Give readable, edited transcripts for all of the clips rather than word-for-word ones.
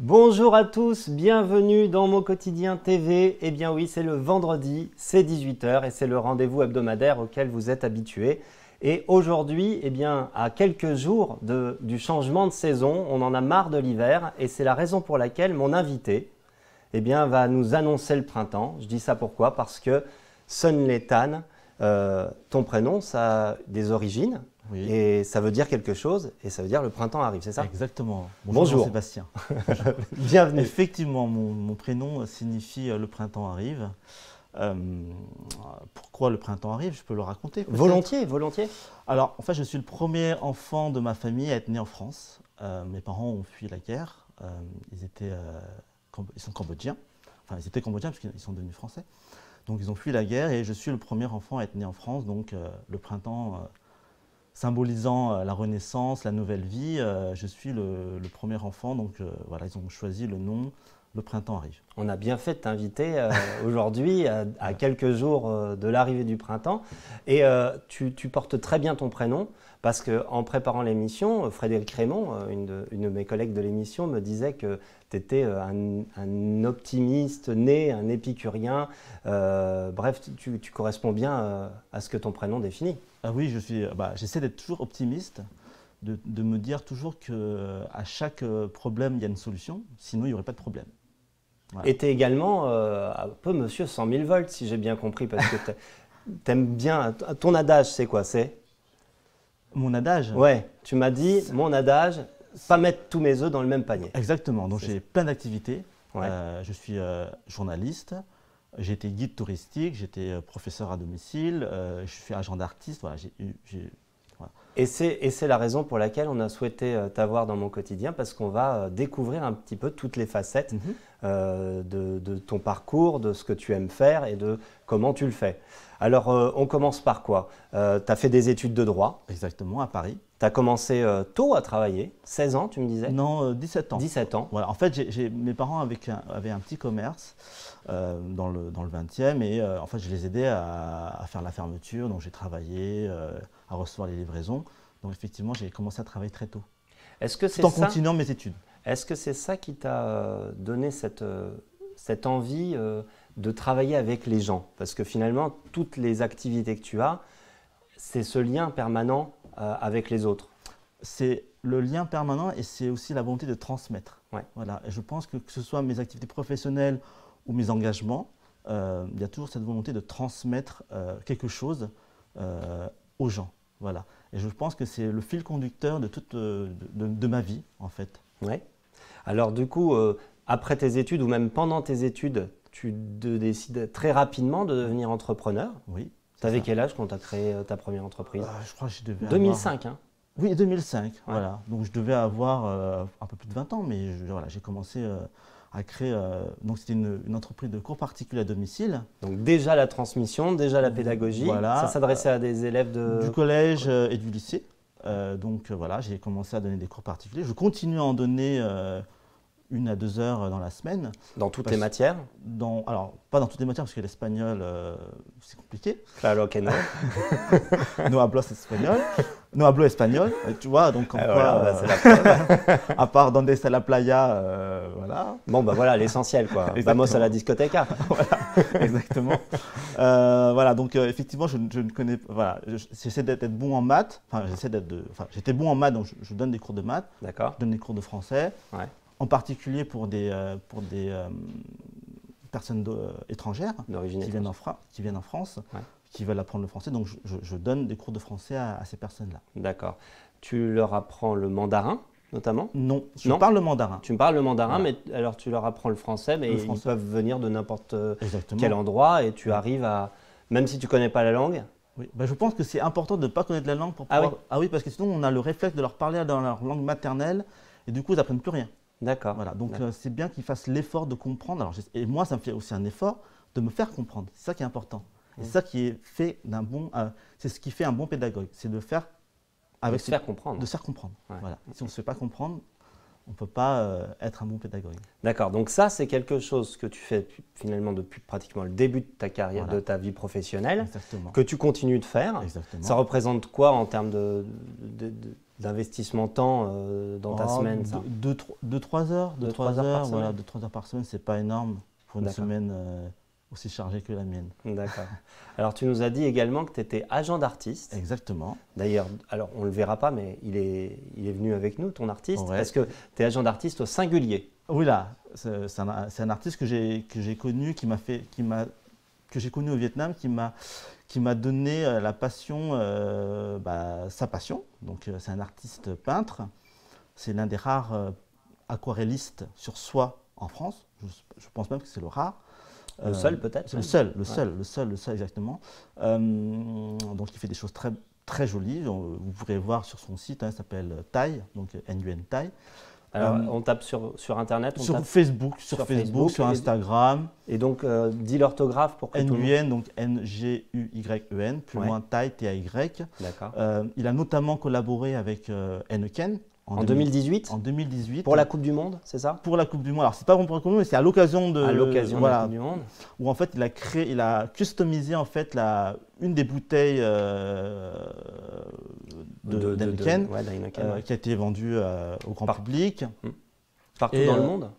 Bonjour à tous, bienvenue dans Mon Quotidien TV. Eh bien oui, c'est le vendredi, c'est 18 h et c'est le rendez-vous hebdomadaire auquel vous êtes habitués. Et aujourd'hui, eh bien, à quelques jours du changement de saison, on en a marre de l'hiver et c'est la raison pour laquelle mon invité eh bien, va nous annoncer le printemps. Je dis ça pourquoi? Parce que Sun Lethan, ton prénom, ça a des origines. Oui. Et ça veut dire quelque chose, et ça veut dire le printemps arrive, c'est ça? Exactement. Bonjour. Sébastien. Bienvenue. Effectivement, mon prénom signifie le printemps arrive. Pourquoi le printemps arrive? Je peux le raconter. Volontiers, volontiers. Alors, en fait, je suis le premier enfant de ma famille à être né en France. Mes parents ont fui la guerre. Ils sont cambodgiens. Enfin, ils étaient cambodgiens parce qu'ils sont devenus français. Donc, ils ont fui la guerre et je suis le premier enfant à être né en France. Donc, le printemps... symbolisant la renaissance, la nouvelle vie, je suis le premier enfant, donc voilà, ils ont choisi le nom « Le printemps arrive ». On a bien fait de t'inviter aujourd'hui, à quelques jours de l'arrivée du printemps. Et tu portes très bien ton prénom, parce qu'en préparant l'émission, Frédéric Raymond, une de mes collègues de l'émission, me disait que tu étais un optimiste né, un épicurien. Bref, tu corresponds bien à ce que ton prénom définit. Ah oui, j'essaie d'être toujours optimiste, de me dire toujours qu'à chaque problème, il y a une solution, sinon il n'y aurait pas de problème. Voilà. Et tu es également un peu monsieur 100 000 volts, si j'ai bien compris, parce que tu aimes bien… Ton adage, c'est quoi? C'est mon adage? Ouais, tu m'as dit, mon adage, pas mettre tous mes œufs dans le même panier. Exactement, donc j'ai plein d'activités. Ouais. Je suis journaliste. J'ai été guide touristique, j'étais professeur à domicile, je suis agent d'artiste. Voilà, voilà. Et c'est la raison pour laquelle on a souhaité t'avoir dans Mon Quotidien, parce qu'on va découvrir un petit peu toutes les facettes de ton parcours, de ce que tu aimes faire et de comment tu le fais. Alors, on commence par quoi? Tu as fait des études de droit. Exactement, à Paris. Tu as commencé tôt à travailler, 16 ans tu me disais? Non, 17 ans. 17 ans. Voilà, en fait, mes parents avaient un petit commerce dans le 20e et en fait, je les aidais à faire la fermeture. Donc, j'ai travaillé à recevoir les livraisons. Donc, effectivement, j'ai commencé à travailler très tôt. Est-ce que c'est tout en continuant mes études. Est-ce que c'est ça qui t'a donné cette envie de travailler avec les gens? Parce que finalement, toutes les activités que tu as, c'est ce lien permanent avec les autres. C'est le lien permanent et c'est aussi la volonté de transmettre. Ouais. Voilà. Et je pense que ce soit mes activités professionnelles ou mes engagements, il y a toujours cette volonté de transmettre quelque chose aux gens. Voilà. Et je pense que c'est le fil conducteur de ma vie, en fait. Ouais. Alors du coup, après tes études ou même pendant tes études, tu décides très rapidement de devenir entrepreneur. Oui. Tu avais quel âge quand tu as créé ta première entreprise? Je crois que je devais 2005, avoir... hein? Oui, 2005, ouais. Voilà. Donc je devais avoir un peu plus de 20 ans, mais voilà, j'ai commencé à créer… donc c'était une entreprise de cours particuliers à domicile. Donc déjà la transmission, déjà la pédagogie. Voilà. Ça s'adressait à des élèves du collège et du lycée. Donc voilà, j'ai commencé à donner des cours particuliers. Je continue à en donner 1 à 2 heures dans la semaine. Dans toutes les matières? Alors, pas dans toutes les matières, parce que l'espagnol, c'est compliqué. Claro que no. No hablo espagnol. No hablo espagnol, tu vois, donc comme quoi, c'est la preuve. à part donde está la playa, voilà. Bon, bah voilà, l'essentiel, quoi. Vamos à la discoteca. Voilà, exactement. Voilà, donc effectivement, je ne connais pas, voilà, j'essaie d'être bon en maths, j'étais bon en maths, donc je donne des cours de maths. D'accord. Je donne des cours de français. Ouais. En particulier pour des personnes étrangères qui viennent en France, ouais. Qui veulent apprendre le français. Donc, je donne des cours de français à ces personnes-là. D'accord. Tu leur apprends le mandarin, notamment? Non, je parle le mandarin. Tu me parles le mandarin, voilà. Mais alors tu leur apprends le français, mais ils peuvent venir de n'importe quel Exactement. endroit et tu arrives à… Même si tu ne connais pas la langue? Oui, ben, je pense que c'est important de ne pas connaître la langue pour pouvoir… Ah oui. Ah oui, parce que sinon, on a le réflexe de leur parler dans leur langue maternelle et du coup, ils n'apprennent plus rien. D'accord. Voilà, donc c'est bien qu'ils fassent l'effort de comprendre. Alors, et moi, ça me fait aussi un effort de me faire comprendre. C'est ça qui est important. Et c'est ça qui est fait c'est ce qui fait un bon pédagogue, c'est de faire avec de se faire comprendre. De se faire comprendre. Ouais. Voilà. Si on ne se fait pas comprendre, on ne peut pas être un bon pédagogue. D'accord, donc ça c'est quelque chose que tu fais finalement depuis pratiquement le début de ta carrière, voilà. de ta vie professionnelle, Exactement. que tu continues de faire. Exactement. Ça représente quoi en termes d'investissement temps dans ta semaine, ça? 2-3 heures. 2-3 heures par Voilà, semaine? 2-3 heures par semaine, c'est pas énorme pour une D'accord. semaine aussi chargée que la mienne. D'accord. Alors, tu nous as dit également que tu étais agent d'artiste. Exactement. D'ailleurs, alors on ne le verra pas, mais il est venu avec nous, ton artiste, Ouais. parce que tu es agent d'artiste au singulier. Oui, là, c'est un artiste que j'ai connu, que j'ai connu au Vietnam, qui m'a donné la passion, sa passion. Donc, c'est un artiste peintre. C'est l'un des rares aquarellistes sur soie en France. Je pense même que c'est le rare. Le seul peut-être? C'est le seul exactement. Donc, il fait des choses très, très jolies. Vous pourrez voir sur son site, il s'appelle Thai, donc Nguyen Thai. Alors, on tape sur Internet, sur Facebook, sur Instagram. Et donc, dis l'orthographe pour que tout le monde... Nguyen, donc N-G-U-Y-E-N, plus loin Thai, T-A-Y. D'accord. Il a notamment collaboré avec Heineken. En 2018? En 2018. Pour la Coupe du Monde, c'est ça? Pour la Coupe du Monde. Alors, c'est pas vraiment pour la Coupe du Monde, mais c'est à l'occasion de... À l'occasion de la Coupe du Monde. Où en fait, il a customisé en fait une des bouteilles d'Heineken, qui a été vendue au grand public. Partout dans le monde?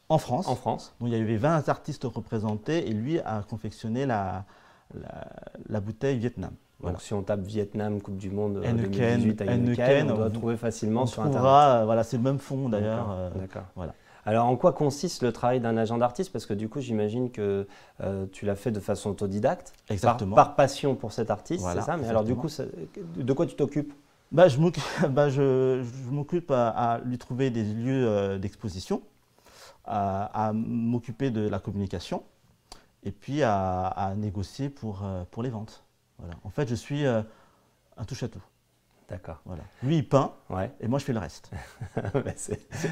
En France. En France. Donc, il y avait 20 artistes représentés et lui a confectionné la bouteille Vietnam. Voilà. Donc, si on tape Vietnam, Coupe du Monde Heineken, 2018 à Heineken, on doit trouver facilement sur Internet. Voilà, c'est le même fond d'ailleurs. D'accord. Voilà. Alors, en quoi consiste le travail d'un agent d'artiste? Parce que du coup, j'imagine que tu l'as fait de façon autodidacte. Exactement. Par passion pour cet artiste, voilà, c'est ça? Mais alors, du coup, de quoi tu t'occupes? Je m'occupe à lui trouver des lieux d'exposition, à m'occuper de la communication et puis à négocier pour les ventes. Voilà. En fait, je suis un touche-à-tout. D'accord. Voilà. Lui, il peint et moi, je fais le reste.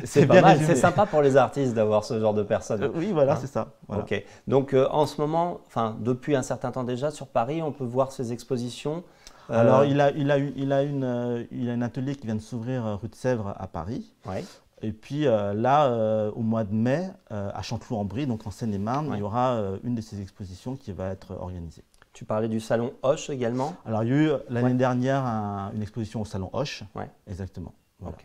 c'est pas mal. C'est sympa pour les artistes d'avoir ce genre de personnes. Oui, voilà, c'est ça. Voilà. Ok. Donc, en ce moment, depuis un certain temps déjà, sur Paris, on peut voir ces expositions. Alors, il a un atelier qui vient de s'ouvrir rue de Sèvres à Paris. Ouais. Et puis là, au mois de mai, à Chanteloup-en-Brie, donc en Seine-et-Marne, il y aura une de ces expositions qui va être organisée. Tu parlais du salon Hoche également? Alors, il y a eu l'année dernière une exposition au salon Hoche. Ouais. Exactement. Voilà.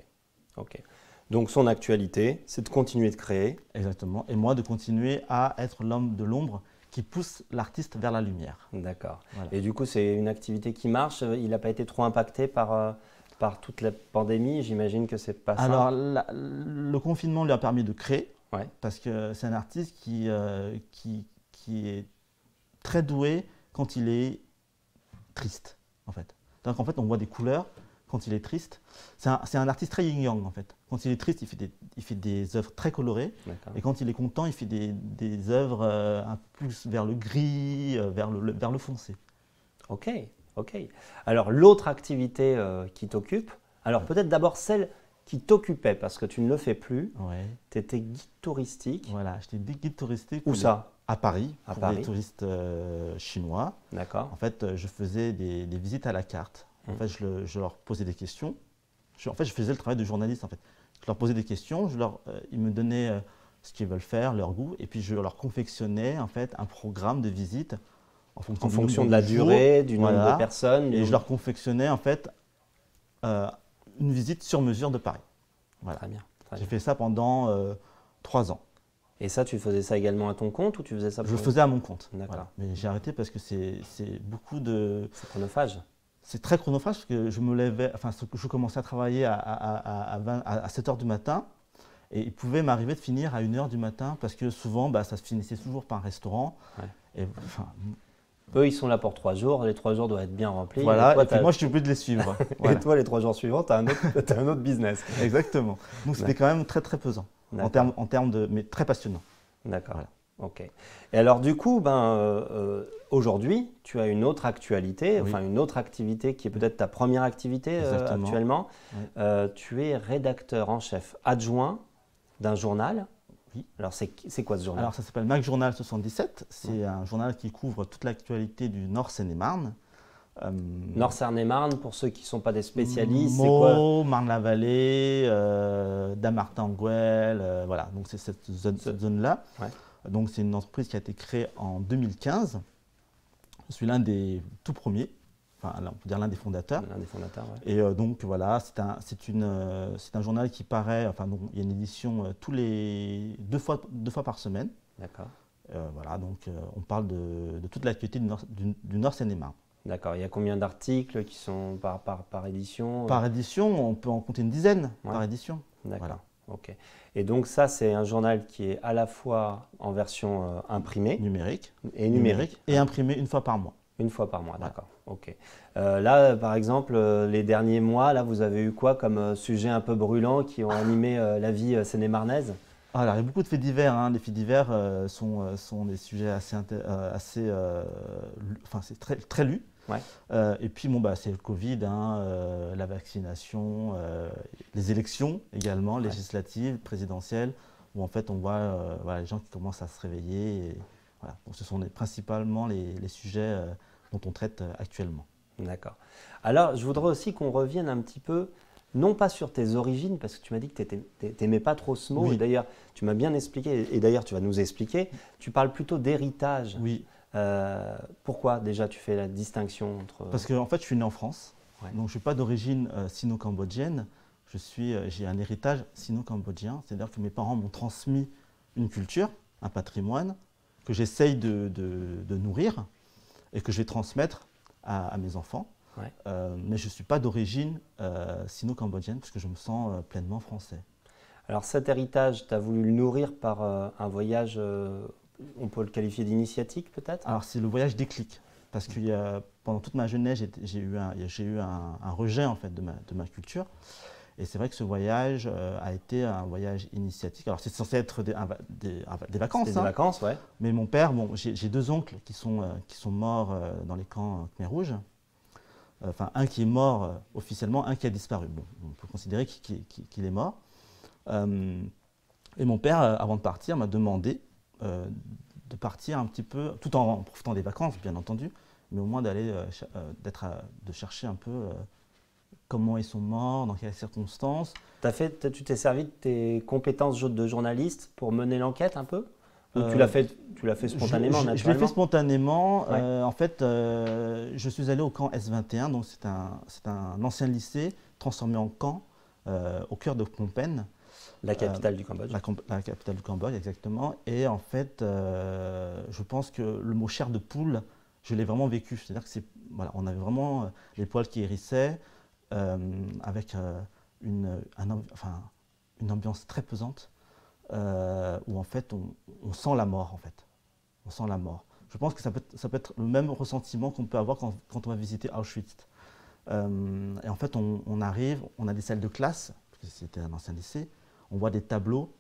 Ok. Donc, son actualité, c'est de continuer de créer. Exactement. Et moi, de continuer à être l'homme de l'ombre qui pousse l'artiste vers la lumière. D'accord. Voilà. Et du coup, c'est une activité qui marche. Il n'a pas été trop impacté par toute la pandémie. J'imagine que c'est pas ça. Alors, le confinement lui a permis de créer. Ouais. Parce que c'est un artiste qui est très doué quand il est triste, en fait. Donc, en fait, on voit des couleurs quand il est triste. C'est un artiste très yin-yang, en fait. Quand il est triste, il fait des œuvres très colorées. Et quand il est content, il fait des œuvres un peu plus vers le gris, vers le foncé. Ok. Alors, l'autre activité qui t'occupe, alors peut-être d'abord celle qui t'occupait, parce que tu ne le fais plus. Ouais. Tu étais guide touristique. Voilà, j'étais guide touristique. Où ça? À Paris, pour les touristes chinois. D'accord. En fait, je faisais des visites à la carte. En fait, je leur posais des questions. Je faisais le travail de journaliste. En fait, je leur posais des questions. Ils me donnaient ce qu'ils veulent faire, leur goût, et puis je leur confectionnais en fait un programme de visite en fonction de la durée, du nombre de personnes. Et je leur confectionnais en fait une visite sur mesure de Paris. Voilà. Très bien. J'ai fait ça pendant 3 ans. Et ça, tu faisais ça également à ton compte ou tu faisais ça pour... Je faisais à mon compte. D'accord. Voilà. Mais j'ai arrêté parce que c'est beaucoup de... C'est chronophage. C'est très chronophage parce que je me levais, je commençais à travailler à 7 h du matin et il pouvait m'arriver de finir à 1 h du matin parce que souvent, ça se finissait toujours par un restaurant. Ouais. Et, eux, ils sont là pour 3 jours, les 3 jours doivent être bien remplis. Voilà, et puis moi, je suis obligé de les suivre. Voilà. Et toi, les 3 jours suivants, tu as un autre business. Exactement. Donc, c'était quand même très, très pesant. En termes de, mais très passionnant. D'accord. Voilà. Ok. Et alors du coup, aujourd'hui, tu as une autre actualité, enfin une autre activité qui est peut-être ta première activité actuellement. Oui. Tu es rédacteur en chef adjoint d'un journal. Oui. Alors c'est quoi ce journal? Alors ça s'appelle Mac Journal 77. C'est un journal qui couvre toute l'actualité du Nord Seine-et-Marne. Nord Seine-et-Marne, pour ceux qui ne sont pas des spécialistes, c'est quoi? Marne-la-Vallée, Dammartin-Gouel, voilà, donc c'est cette zone-là. Ouais. Donc c'est une entreprise qui a été créée en 2015. Je suis l'un des tout premiers, enfin, on peut dire l'un des fondateurs. L'un des fondateurs, ouais. Et donc voilà, c'est un journal qui paraît, enfin donc, il y a une édition deux fois par semaine. D'accord. Voilà, donc on parle de toute l'actualité du Nord Seine-et-Marne. D'accord. Il y a combien d'articles qui sont par édition? Par édition, on peut en compter une dizaine par édition. D'accord. Voilà. Ok. Et donc ça, c'est un journal qui est à la fois en version imprimée Numérique. Et numérique. Et imprimé une fois par mois. Une fois par mois, Voilà. d'accord. Ok. Là, par exemple, les derniers mois, là, vous avez eu quoi comme sujet un peu brûlant qui ont animé la vie seine-et-marnaise? Alors, il y a beaucoup de faits divers. Hein. Les faits divers sont des sujets enfin, c'est très lus. Ouais. Et puis, bon, c'est le Covid, hein, la vaccination, les élections également, législatives, présidentielles, où en fait on voit voilà, les gens qui commencent à se réveiller. Et, voilà. Donc, ce sont principalement les sujets dont on traite actuellement. D'accord. Alors, je voudrais aussi qu'on revienne un petit peu, non pas sur tes origines, parce que tu m'as dit que tu n'aimais pas trop ce mot, Oui. et d'ailleurs, tu m'as bien expliqué, et d'ailleurs, tu vas nous expliquer, tu parles plutôt d'héritage. Oui. Pourquoi déjà tu fais la distinction entre… Parce qu'en fait, je suis né en France, Ouais. donc je ne suis pas d'origine sino-cambodgienne, j'ai un héritage sino-cambodgien, c'est-à-dire que mes parents m'ont transmis une culture, un patrimoine, que j'essaye de nourrir et que je vais transmettre à mes enfants. Ouais. Mais je ne suis pas d'origine sino-cambodgienne, parce que je me sens pleinement français. Alors cet héritage, tu as voulu le nourrir par un voyage, on peut le qualifier d'initiatique peut-être? Alors c'est le voyage déclic, parce que pendant toute ma jeunesse, j'ai eu un rejet en fait de ma culture. Et c'est vrai que ce voyage a été un voyage initiatique. Alors c'est censé être des vacances. Des vacances, ouais. Mais mon père, bon, j'ai deux oncles qui sont morts dans les camps Khmer Rouge. Enfin, un qui est mort officiellement, un qui a disparu. Bon, on peut considérer qu'il est mort. Et mon père, avant de partir, m'a demandé de partir un petit peu, tout en profitant des vacances, bien entendu, mais au moins de chercher un peu comment ils sont morts, dans quelles circonstances. Tu t'es servi de tes compétences de journaliste pour mener l'enquête un peu? Ou tu l'as fait spontanément, naturellement? Je l'ai fait spontanément. Ouais. En fait, je suis allé au camp S21, donc c'est un ancien lycée transformé en camp au cœur de Phnom Penh. La capitale du Cambodge. La capitale du Cambodge, exactement. Et en fait, je pense que le mot chair de poule, je l'ai vraiment vécu. C'est-à-dire que voilà, on avait vraiment les poils qui hérissaient, avec une ambiance très pesante, où en fait on sent la mort en fait. On sent la mort. Je pense que ça peut être le même ressentiment qu'on peut avoir quand on va visiter Auschwitz. Et en fait on arrive, on a des salles de classe, parce que c'était un ancien lycée, on voit des tableaux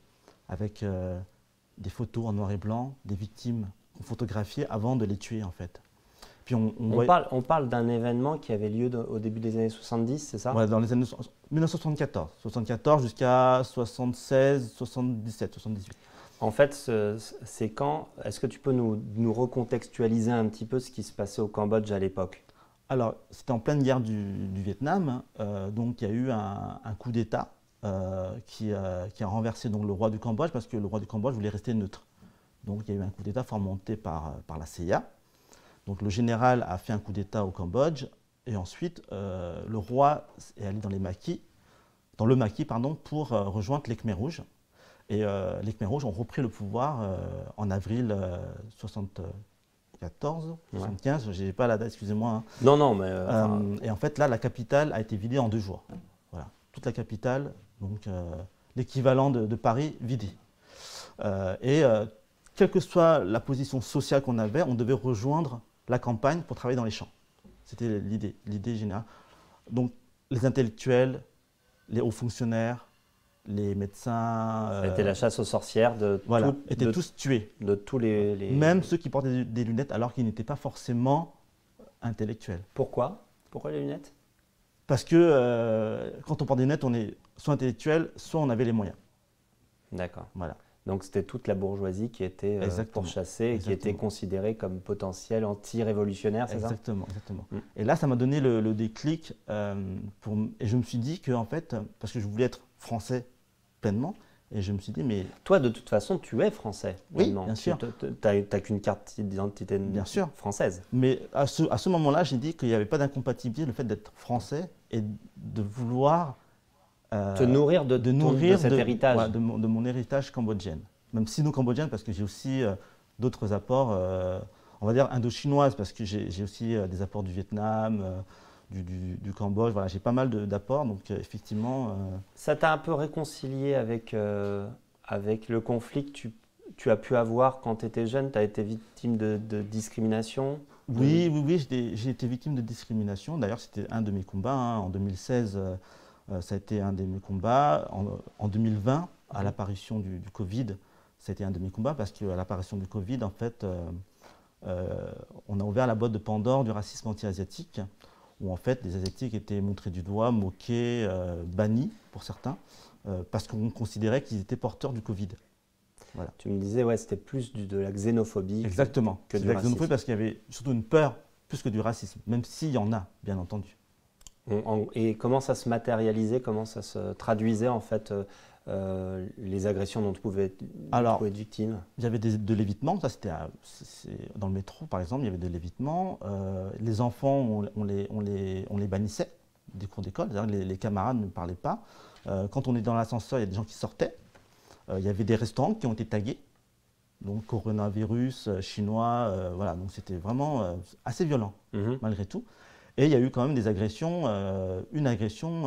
avec des photos en noir et blanc, des victimes qu'on photographiait avant de les tuer en fait. Puis on parle d'un événement qui avait lieu au début des années 70, c'est ça? Ouais, dans les années 1974. 74 jusqu'à 76, 77, 78. En fait, c'est quand? Est-ce que tu peux nous recontextualiser un petit peu ce qui se passait au Cambodge à l'époque? Alors, c'était en pleine guerre du Vietnam. Donc, il y a eu un coup d'État qui a renversé donc, le roi du Cambodge, parce que le roi du Cambodge voulait rester neutre. Donc, il y a eu un coup d'État fomenté par la CIA. Donc le général a fait un coup d'État au Cambodge, et ensuite le roi est allé dans le maquis, pour rejoindre les Khmer Rouges. Et les Khmer Rouges ont repris le pouvoir en avril 74, 75, je n'ai pas la date, excusez-moi. Hein. Non, mais… et en fait là, la capitale a été vidée en 2 jours. Voilà, toute la capitale, donc l'équivalent de Paris, vidée. Quelle que soit la position sociale qu'on avait, on devait rejoindre la campagne pour travailler dans les champs. C'était l'idée générale. Donc, les intellectuels, les hauts fonctionnaires, les médecins… C'était la chasse aux sorcières étaient tous tués. De tous les… Même ceux qui portaient des lunettes alors qu'ils n'étaient pas forcément intellectuels. Pourquoi? Pourquoi les lunettes? Parce que quand on porte des lunettes, on est soit intellectuel, soit on avait les moyens. D'accord. Voilà. Donc c'était toute la bourgeoisie qui était pourchassée et qui était considérée comme potentielle anti-révolutionnaire, c'est ça? Exactement. Et là, ça m'a donné le déclic, et je me suis dit que, en fait, parce que je voulais être français pleinement, Et je me suis dit, mais Toi, de toute façon, tu es français. oui, Maintenant. bien sûr. Tu n'as qu'une carte d'identité Bien sûr. française. Mais à ce moment-là, j'ai dit qu'il n'y avait pas d'incompatibilité, le fait d'être français et de vouloir Te nourrir de cet héritage. ouais, de mon héritage cambodgien. Même sino-cambodgien, parce que j'ai aussi d'autres apports, on va dire indo-chinoises, parce que j'ai aussi des apports du Vietnam, du Cambodge. Voilà, j'ai pas mal d'apports, donc effectivement. Ça t'a un peu réconcilié avec le conflit que tu as pu avoir quand tu étais jeune. Tu as été victime de discrimination. Oui, j'ai été victime de discrimination. D'ailleurs, c'était un de mes combats. Hein. En 2016, ça a été un de mes combats. En 2020, à l'apparition du Covid, ça a été un de mes combats parce qu'à l'apparition du Covid, en fait, on a ouvert la boîte de Pandore du racisme anti-asiatique, où en fait, les Asiatiques étaient montrés du doigt, moqués, bannis pour certains, parce qu'on considérait qu'ils étaient porteurs du Covid. Voilà. Tu me disais, ouais, c'était plus de la xénophobie Exactement. que du la racisme. xénophobie parce qu'il y avait surtout une peur plus que du racisme, même s'il y en a, bien entendu. Et comment ça se matérialisait, comment ça se traduisait en fait les agressions dont tu pouvais être victime? Il y avait de l'évitement, ça c'était dans le métro par exemple, il y avait de l'évitement. Les enfants, on les bannissait des cours d'école, les camarades ne parlaient pas. Quand on est dans l'ascenseur, il y a des gens qui sortaient. Il y avait des restaurants qui ont été tagués, donc coronavirus, chinois, voilà, donc c'était vraiment assez violent malgré tout. Et il y a eu quand même des agressions, une agression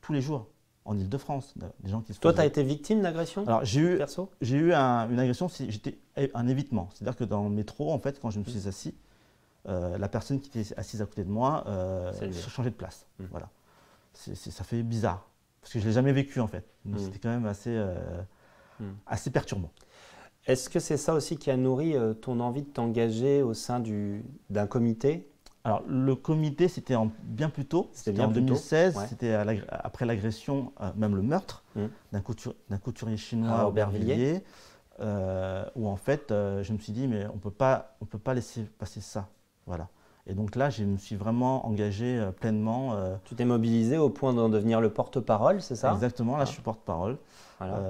tous les jours en Ile-de-France. Des gens qui se Toi, tu as été victime d'agression? Alors j'ai eu une agression, j'étais un évitement. C'est-à-dire que dans le métro, en fait, quand je me suis assis, la personne qui était assise à côté de moi changeait de place. Voilà. Ça fait bizarre, parce que je ne l'ai jamais vécu en fait. Donc c'était quand même assez perturbant. Est-ce que c'est ça aussi qui a nourri ton envie de t'engager au sein d'un comité? Alors, le comité, c'était bien plus tôt. C'était en 2016. Ouais. C'était après l'agression, même le meurtre d'un couturier chinois à Aubervilliers, où en fait, je me suis dit, mais on peut pas laisser passer ça. Voilà. Et donc là, je me suis vraiment engagé pleinement. Tu t'es mobilisé au point d'en devenir le porte-parole, c'est ça? Exactement, là, je suis porte-parole. Voilà.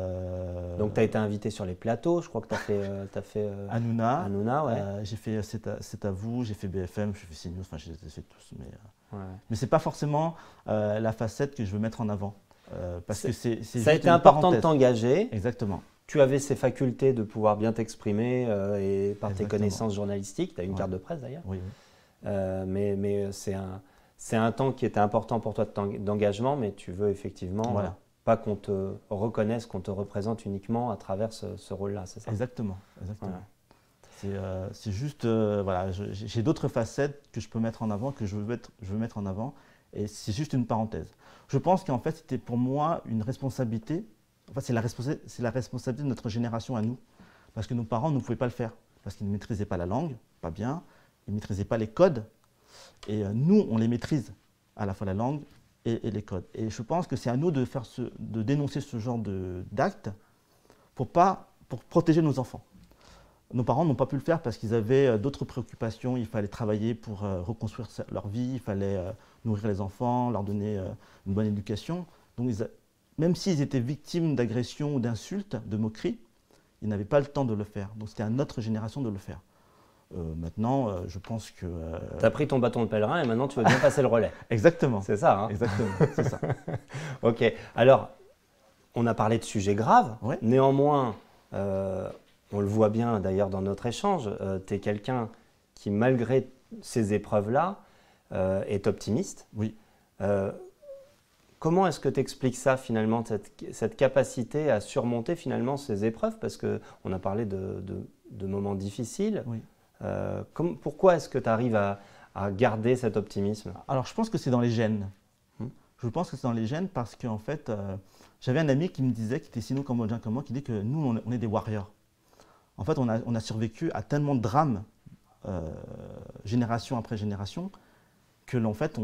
Donc, tu as été invité sur les plateaux, je crois que tu as fait Hanouna, ouais. J'ai fait C'est à vous, j'ai fait BFM, j'ai fait CNews, enfin, je les ai fait tous. Mais ce n'est pas forcément la facette que je veux mettre en avant. Parce que ça a été important de t'engager. Exactement. Tu avais ces facultés de pouvoir bien t'exprimer et par tes connaissances journalistiques. Tu as une carte de presse d'ailleurs. Oui. Mais c'est un temps qui était important pour toi d'engagement, mais tu veux effectivement pas qu'on te reconnaisse, qu'on te représente uniquement à travers ce rôle-là, c'est ça? Exactement. C'est juste, voilà, j'ai d'autres facettes que je peux mettre en avant, que je veux mettre en avant, et c'est juste une parenthèse. Je pense qu'en fait, c'était pour moi une responsabilité, enfin, c'est la responsabilité de notre génération à nous, parce que nos parents ne pouvaient pas le faire, parce qu'ils ne maîtrisaient pas la langue, pas bien, ils ne maîtrisaient pas les codes, et nous, on les maîtrise, à la fois la langue et les codes. Et je pense que c'est à nous de dénoncer ce genre d'actes pour protéger nos enfants. Nos parents n'ont pas pu le faire parce qu'ils avaient d'autres préoccupations. Il fallait travailler pour reconstruire leur vie, il fallait nourrir les enfants, leur donner une bonne éducation. Donc, même s'ils étaient victimes d'agressions ou d'insultes, de moqueries, ils n'avaient pas le temps de le faire. Donc, c'était à notre génération de le faire. Maintenant, je pense que… Tu as pris ton bâton de pèlerin et maintenant tu veux bien passer le relais. Exactement. C'est ça, hein? Exactement, c'est ça. Ok. Alors, on a parlé de sujets graves. Ouais. Néanmoins, on le voit bien d'ailleurs dans notre échange, tu es quelqu'un qui, malgré ces épreuves-là, est optimiste. Oui. Comment est-ce que tu expliques ça finalement, cette capacité à surmonter finalement ces épreuves? Parce qu'on a parlé de moments difficiles. Oui. Pourquoi est-ce que tu arrives à garder cet optimisme? Alors, je pense que c'est dans les gènes. Je pense que c'est dans les gènes parce qu'en fait, j'avais un ami qui me disait, qui était sino-cambodgien comme moi, qui dit que nous, on est des warriors. En fait, on a survécu à tellement de drames, génération après génération, que l'en fait,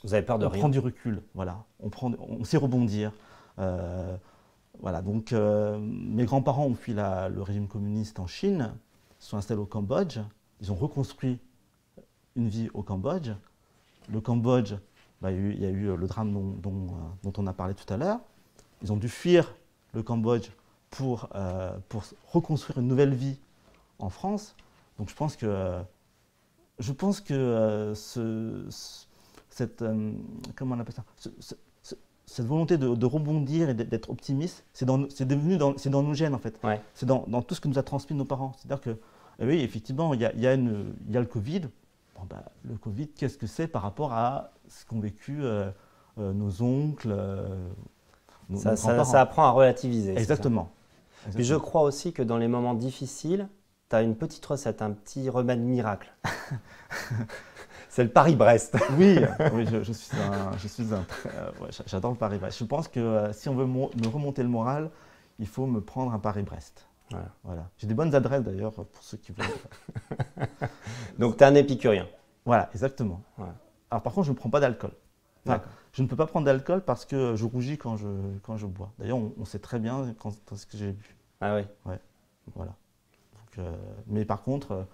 vous avez peur de rien. Prend du recul. Voilà. On sait rebondir. Voilà. Donc, mes grands-parents ont fui le régime communiste en Chine, se sont installés au Cambodge. Ils ont reconstruit une vie au Cambodge. Le Cambodge, il y a eu le drame dont on a parlé tout à l'heure. Ils ont dû fuir le Cambodge pour reconstruire une nouvelle vie en France. Donc je pense que comment on appelle ça, cette volonté de rebondir et d'être optimiste, c'est dans nos gènes en fait. Ouais. C'est dans tout ce que nous a transmis nos parents. C'est-à-dire que oui, effectivement, il y a le Covid. Bon, bah, le Covid, qu'est-ce que c'est par rapport à ce qu'ont vécu nos oncles, nos grands-parents. Ça apprend à relativiser. Exactement. Puis je crois aussi que dans les moments difficiles, tu as une petite recette, un petit remède miracle. C'est le Paris-Brest. Oui, j'adore le Paris-Brest. Je pense que si on veut me remonter le moral, il faut me prendre un Paris-Brest. Voilà. J'ai des bonnes adresses d'ailleurs pour ceux qui veulent. Donc tu es un épicurien. Voilà, exactement. Voilà. Alors par contre, je ne prends pas d'alcool. Enfin, je ne peux pas prendre d'alcool parce que je rougis quand je bois. D'ailleurs, on sait très bien quand ce que j'ai bu. Ah oui. Ouais, voilà. Donc, mais par contre,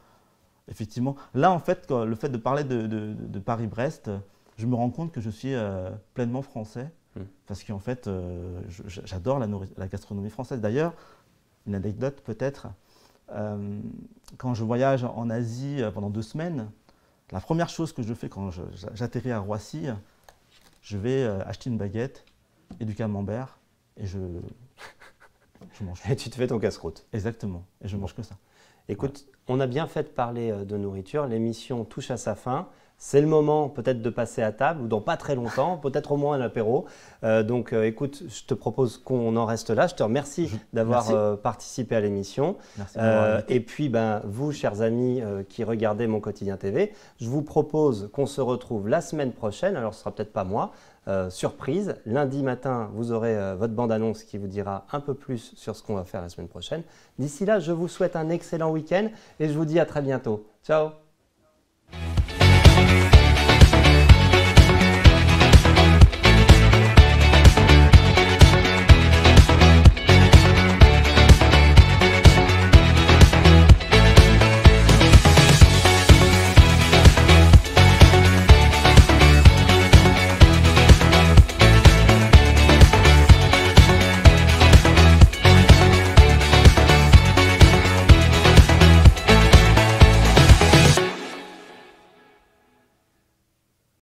effectivement, là en fait, le fait de parler de Paris-Brest, je me rends compte que je suis pleinement français parce qu'en fait, j'adore la gastronomie française. D'ailleurs, une anecdote peut-être, quand je voyage en Asie pendant 2 semaines, la première chose que je fais quand j'atterris à Roissy, je vais acheter une baguette et du camembert et je mange. Et tu te fais ton casse-croûte. Exactement, et je mange que ça. Écoute, on a bien fait de parler de nourriture, l'émission touche à sa fin. C'est le moment peut-être de passer à table, ou dans pas très longtemps, peut-être au moins un apéro. Donc écoute, je te propose qu'on en reste là. Je te remercie d'avoir participé à l'émission. Merci. Et puis, vous, chers amis qui regardez Mon Quotidien TV, je vous propose qu'on se retrouve la semaine prochaine. Alors, ce ne sera peut-être pas moi. Surprise, lundi matin, vous aurez votre bande-annonce qui vous dira un peu plus sur ce qu'on va faire la semaine prochaine. D'ici là, je vous souhaite un excellent week-end et je vous dis à très bientôt. Ciao!